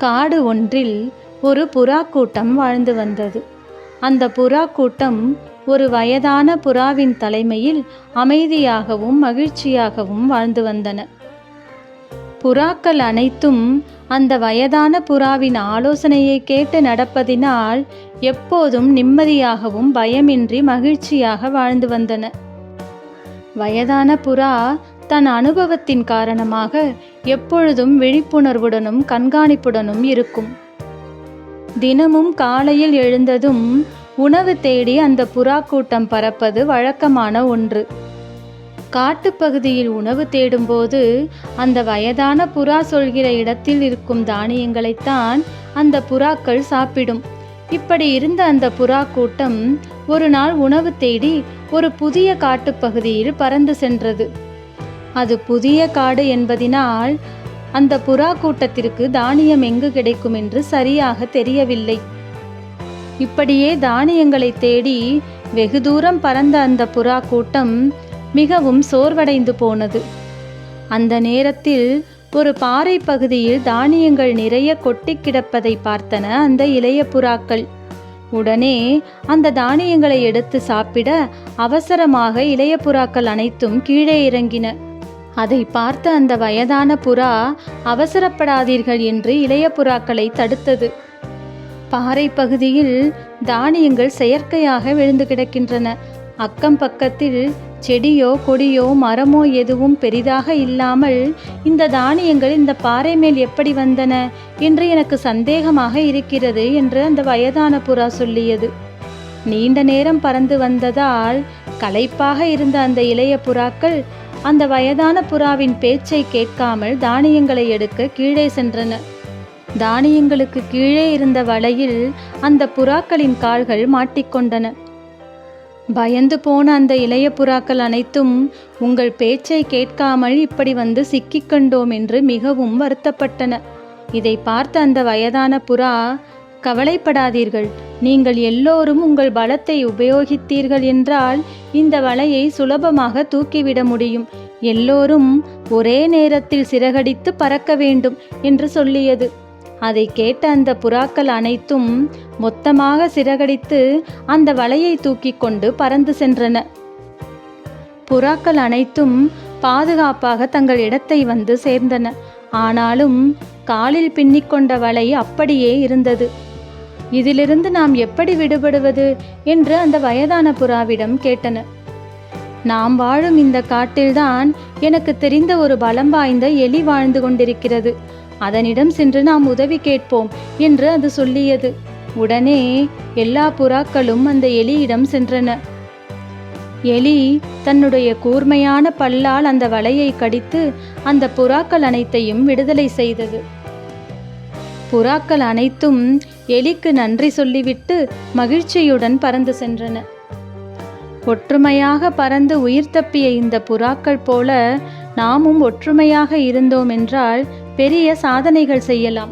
காடு ஒன்றில் ஒரு புறா கூட்டம் வாழ்ந்து வந்தது. அந்த புறா கூட்டம் ஒரு வயதான புறாவின் தலைமையில் அமைதியாகவும் மகிழ்ச்சியாகவும் வாழ்ந்து வந்தன. புறாக்கள் அனைத்தும் அந்த வயதான புறாவின் ஆலோசனையை கேட்டு நடப்பதினால் எப்போதும் நிம்மதியாகவும் பயமின்றி மகிழ்ச்சியாக வாழ்ந்து வந்தன. வயதான புறா தன் அனுபவத்தின் காரணமாக எப்பொழுதும் விழிப்புணர்வுடனும் கண்காணிப்புடனும் இருக்கும். தினமும் காலையில் எழுந்ததும் உணவு தேடி அந்த புறா கூட்டம் பறப்பது வழக்கமான ஒன்று. காட்டுப்பகுதியில் உணவு தேடும்போது அந்த வயதான புறா சொல்கிற இடத்தில் இருக்கும் தானியங்களைத்தான் அந்த புறாக்கள் சாப்பிடும். இப்படி இருந்த அந்த புறா கூட்டம் ஒரு நாள் உணவு தேடி ஒரு புதிய காட்டுப்பகுதியில் பறந்து சென்றது. அது புதிய காடு என்பதினால் அந்த புறா கூட்டத்திற்கு தானியம் எங்கு கிடைக்கும் என்று சரியாக தெரியவில்லை. இப்படியே தானியங்களை தேடி வெகு தூரம் பறந்த அந்த புறா கூட்டம் மிகவும் சோர்வடைந்து போனது. அந்த நேரத்தில் ஒரு பாறை பகுதியில் தானியங்கள் நிறைய கொட்டி கிடப்பதை பார்த்தன அந்த இளைய புறாக்கள். உடனே அந்த தானியங்களை எடுத்து சாப்பிட அவசரமாக இளைய புறாக்கள் அனைத்தும் கீழே இறங்கின. அதை பார்த்த அந்த வயதான புறா அவசரப்படாதீர்கள் என்று இளைய புறாக்களை தடுத்தது. பாறை பகுதியில் தானியங்கள் செயற்கையாக விழுந்து கிடக்கின்றன. அக்கம் பக்கத்தில் செடியோ கொடியோ மரமோ எதுவும் பெரிதாக இல்லாமல் இந்த தானியங்கள் இந்த பாறை மேல் எப்படி வந்தன என்று எனக்கு சந்தேகமாக இருக்கிறது என்று அந்த வயதான புறா சொல்லியது. நீண்ட நேரம் பறந்து வந்ததால் களைப்பாக இருந்த அந்த இளைய புறாக்கள் அந்த வயதான புறாவின் பேச்சை கேட்காமல் தானியங்களை எடுக்க கீழே சென்றன. தானியங்களுக்கு கீழே இருந்த வலையில் அந்த புறாக்களின் கால்கள் மாட்டிக்கொண்டன. பயந்து போன அந்த இளைய புறாக்கள் அனைத்தும் உங்கள் பேச்சை கேட்காமல் இப்படி வந்து சிக்கிக்கொண்டோம் என்று மிகவும் வருத்தப்பட்டன. இதை பார்த்த அந்த வயதான புறா, கவலைப்படாதீர்கள், நீங்கள் எல்லோரும் உங்கள் பலத்தை உபயோகித்தீர்கள் என்றால் இந்த வலையை சுலபமாக தூக்கிவிட முடியும். எல்லோரும் ஒரே நேரத்தில் சிறகடித்து பறக்க வேண்டும் என்று சொல்லியது. அதை கேட்ட அந்த புறாக்கள் அனைத்தும் மொத்தமாக சிறகடித்து அந்த வலையை தூக்கி கொண்டு பறந்து சென்றன. புறாக்கள் அனைத்தும் பாதுகாப்பாக தங்கள் இடத்தை வந்து சேர்ந்தன. ஆனாலும் காலில் பின்னிக்கொண்ட வலை அப்படியே இருந்தது. இதிலிருந்து நாம் எப்படி விடுபடுவது என்று அந்த வயதான புறாவிடம் கேட்டன. நாம் வாழும் இந்த காட்டில்தான் எனக்கு தெரிந்த ஒரு பலம் வாய்ந்த எலி வாழ்ந்து கொண்டிருக்கிறது. அதனிடம் சென்று நாம் உதவி கேட்போம் என்று அது சொல்லியது. உடனே எல்லா புறாக்களும் அந்த எலியிடம் சென்றன. எலி தன்னுடைய கூர்மையான பல்லால் அந்த வலையை கடித்து அந்த புறாக்கள் அனைத்தையும் விடுதலை செய்தது. புறாக்கள் அனைத்தும் எலிக்கு நன்றி சொல்லிவிட்டு மகிழ்ச்சியுடன் பறந்து சென்றன. ஒற்றுமையாக பறந்து உயிர் தப்பிய இந்த புறாக்கள் போல நாமும் ஒற்றுமையாக இருந்தோம் என்றால் பெரிய சாதனைகள் செய்யலாம்.